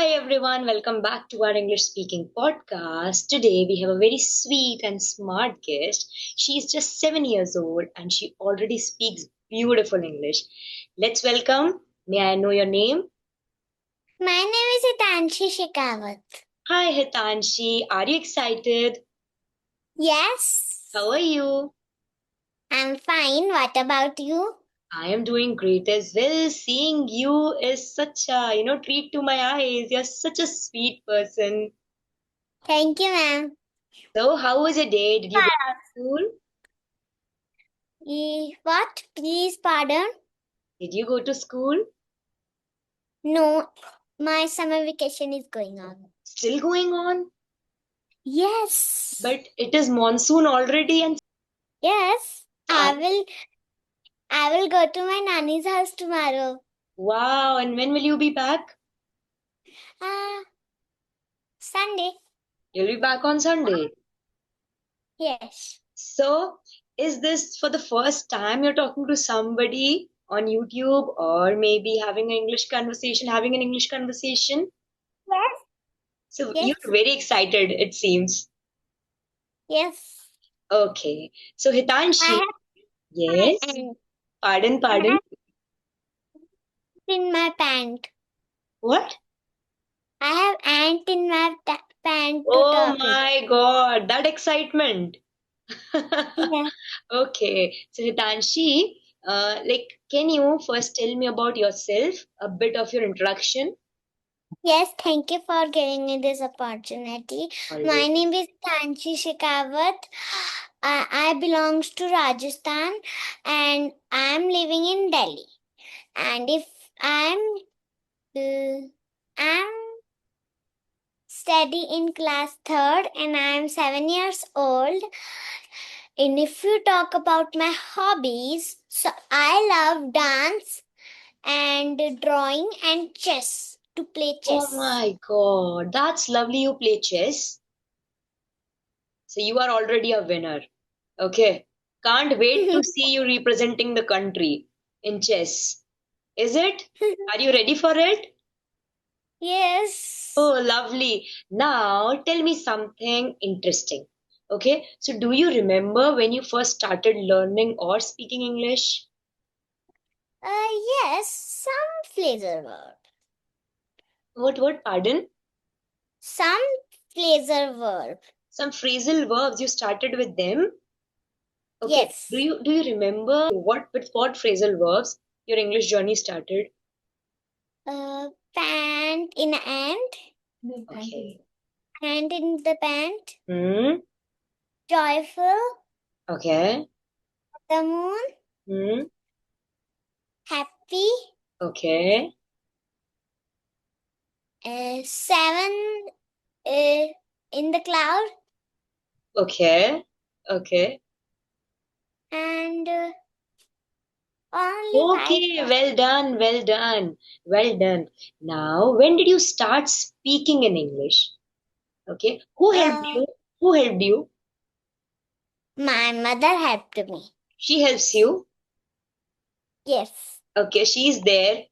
Hi everyone, welcome back to our English speaking podcast. Today we have a very sweet and smart guest. She's just 7 years old and she already speaks beautiful English. Let's welcome. May I know your name? My name is Hitanshi Shekawat. Hi Hitanshi, are you excited? Yes, How are you? I'm fine. What about you? I am doing great as well. Seeing you is such a, treat to my eyes. You're such a sweet person. Thank you, ma'am. So, how was your day? Did you go to school? What? Please pardon? Did you go to school? No, my summer vacation is going on. Still going on? Yes. But it is monsoon already and Yes, I I, will go to my nanny's house tomorrow. wow, and when will you be back? Sunday. You'll be back on Sunday. Yes. So, is this for the first time you're talking to somebody on YouTube or maybe having an English conversation? Yes. So, Yes. you're very excited, it seems. Yes. Okay. So, I Hitanshi, have yes, ant. pardon, I pardon. have in my pant. What? I have ant in my pant to Oh talk with. my God, that excitement. Yeah. Okay, so Hitanshi, can you first tell me about yourself, a bit of your introduction? Yes, thank you for giving me this opportunity. My Always. name is Tanshi Shekawat. I belongs to Rajasthan and I am living in Delhi. And if I'm study in class third and I am 7 years old. And if you talk about my hobbies, so I love dance and drawing and chess to play Oh chess. my God, that's lovely. You play chess. So you are already a winner. Okay. Can't wait to see you representing the country in chess. Is it? Are you ready for it? Yes. Oh, lovely. Now tell me something interesting. Okay. So do you remember when you first started learning or speaking English? Yes, some phrasal verb. What, pardon? Some phrasal verb. Some phrasal verbs you started with them. Okay. Do Yes. you remember with what phrasal verbs your English journey started? Pant in ant. Okay. Ant in the pant. Hmm. Joyful. Okay. The moon. Hmm. Happy. Okay. Seven in the cloud. Okay. Okay. And only five. Okay. Well done. Well done. Well done. Now, when did you start speaking in English? Okay. Who helped Uh, you? Who helped you? my mother helped me. She helps you. Yes. Okay. She's there.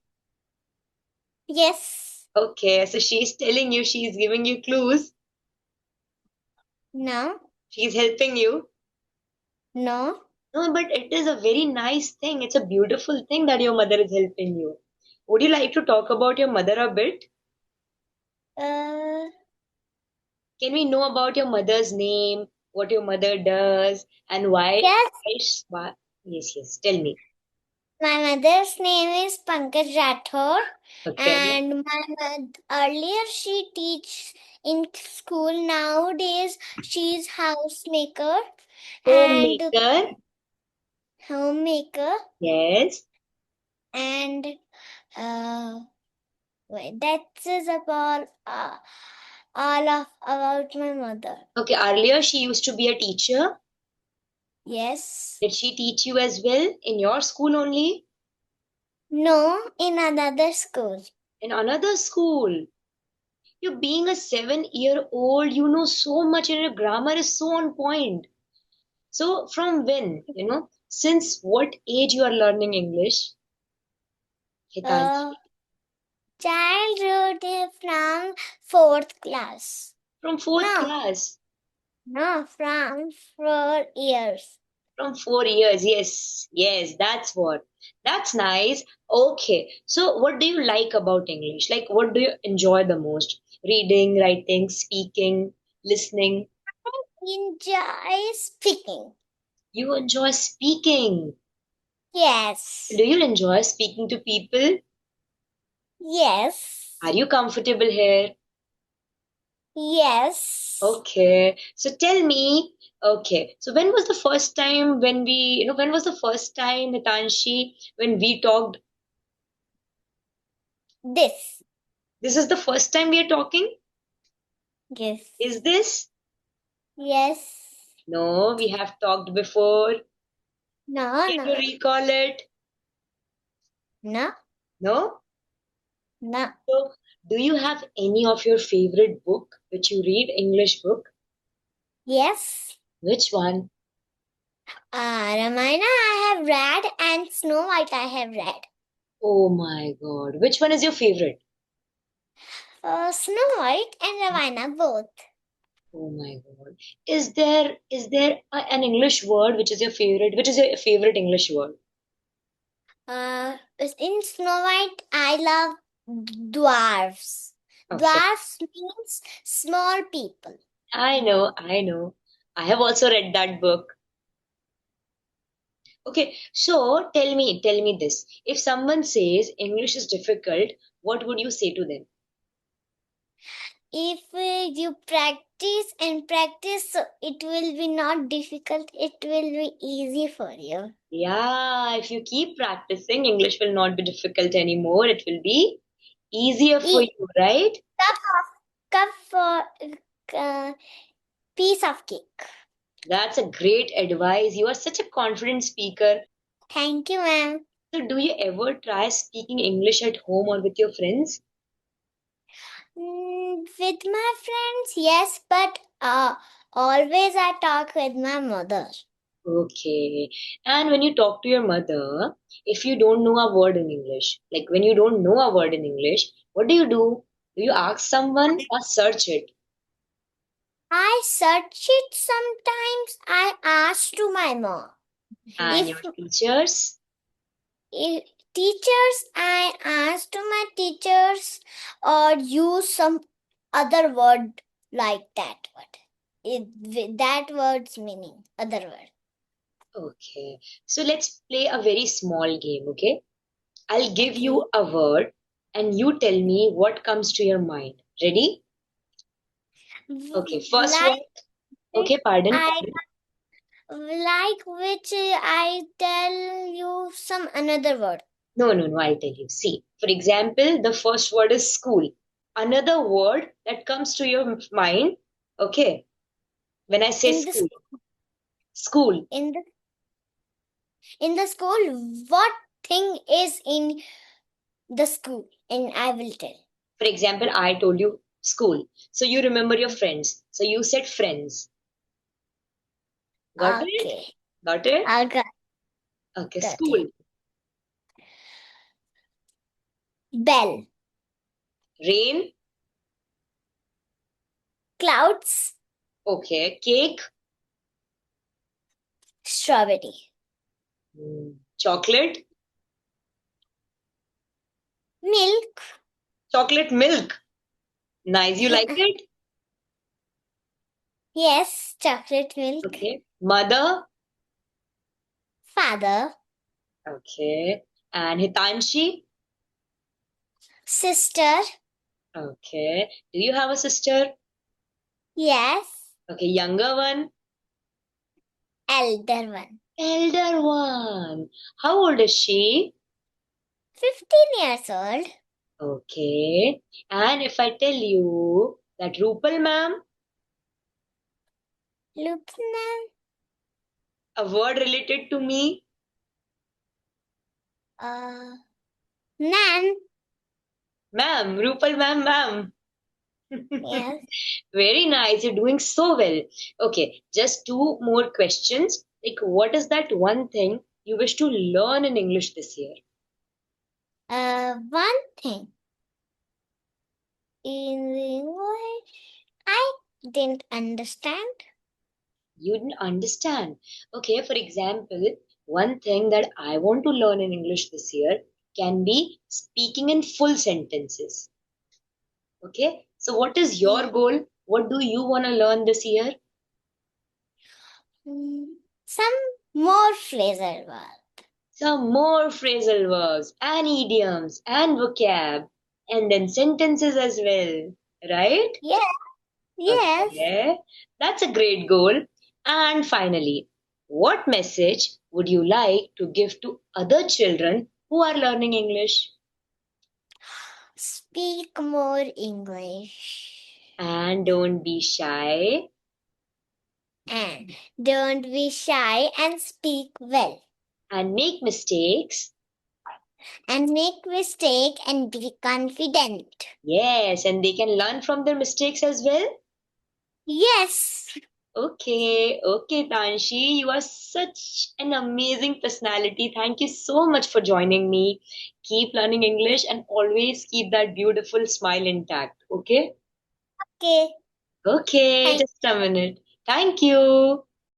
Yes. Okay. So she's telling you, she's giving you clues. No. She's helping you. No. No, but it is a very nice thing. It's a beautiful thing that your mother is helping you. Would you like to talk about your mother a bit? Uh, Can we know about your mother's name, what your mother does, and why? yes. Yes, yes. Tell me. My mother's name is Pankaj Rathore, Okay. and earlier she teach in school. Nowadays she's housemaker and Homemaker. homemaker, Yes. and that is all of about my mother. Okay. Earlier, she used to be a teacher. Yes. Did she teach you as well in your school only? No, in another school. In another school? You being a 7 year old, you know so much, and your grammar is so on point. So, from when, since what age you are learning English, Uh, Hitanshi? Childhood from fourth class. From fourth No. class. No, from 4 years. From 4 years. Yes, that's what. That's nice. Okay. So, what do you like about English? Like, what do you enjoy the most? Reading, writing, speaking, listening. Enjoy speaking. You enjoy speaking. Yes. Do you enjoy speaking to people? Yes. Are you comfortable here? Yes. Okay. So tell me, okay. So when was the first time when was the first time, Hitanshi, when we talked? This. This is the first time we are talking? Yes. Is this? Yes. No, we have talked before. No, Can you no. recall it? No, No? no. So, do you have any of your favorite book which you read, English book? Yes. Which one? Ramayana I have read and Snow White I have read. Oh my God. Which one is your favorite? Snow White and Ramayana both. Oh my God. Is there an English word which is your favorite? Which is your favorite English word? In Snow White I love dwarfs. Okay. Dwarfs means small people. I know, I know. I have also read that book. Okay, so tell me this. If someone says English is difficult, what would you say to them? If you practice and practice, so it will be not difficult. It will be easy for you. Yeah, if you keep practicing, English will not be difficult anymore. It will be easier for Eat you, right? cup for piece of cake. That's a great advice. You are such a confident speaker. Thank you, ma'am. So, do you ever try speaking English at home or with your friends? With my friends, yes, but always I talk with my mother. Okay. And when you talk to your mother, if you don't know a word in English, like when you don't know a word in English, what do? Do you ask someone or search it? I search it sometimes. I ask to my mom. And your If teachers? teachers, I ask to my teachers or use some other word like that word. That word's meaning, other word. Okay. So let's play a very small game, okay? I'll give Okay. you a word and you tell me what comes to your mind. Ready? Okay, first Like one. Okay, pardon. I like which I tell you some another word. No, no, no, I'll tell you. See, for example, the first word is school. Another word that comes to your mind, okay, when I say In the school. School. in the school, what thing is in the school? And I will tell. For example, I told you school. So you remember your friends. So you said friends. Got it? Okay. Got it? I got Okay, got it. school. Bell. Rain. Clouds. Okay, cake. Strawberry. Chocolate. Milk. Chocolate milk. Nice. You like it? Yes, chocolate milk. Okay. Mother. Father. Okay. And Hitanshi. Sister. Okay. Do you have a sister? Yes. Okay, younger one. Elder one. Elder one. How old is she? 15 years old. Okay. And if I tell you that Rupal ma'am, Lieutenant. a word related to me, Nan. ma'am, Rupal ma'am. Yes. Very nice. You're doing so well. Okay, just two more questions. Like, what is that one thing you wish to learn in English this year? One thing. in English. I didn't understand. You didn't understand. Okay, for example, one thing that I want to learn in English this year can be speaking in full sentences. Okay, so what is your Hmm. goal? What do you want to learn this year? Some more phrasal words. Some more phrasal verbs and idioms and vocab and then sentences as well, right? Yes. Yes. Okay, that's a great goal. And finally, what message would you like to give to other children who are learning English? Speak more English. And don't be shy. And don't be shy and speak well. And make mistakes. And make mistake and be confident. Yes, and they can learn from their mistakes as well. Yes. Okay, Tanshi, you are such an amazing personality. Thank you so much for joining me. Keep learning English and always keep that beautiful smile intact. Okay? Okay. Okay, Thank just a minute. Thank you.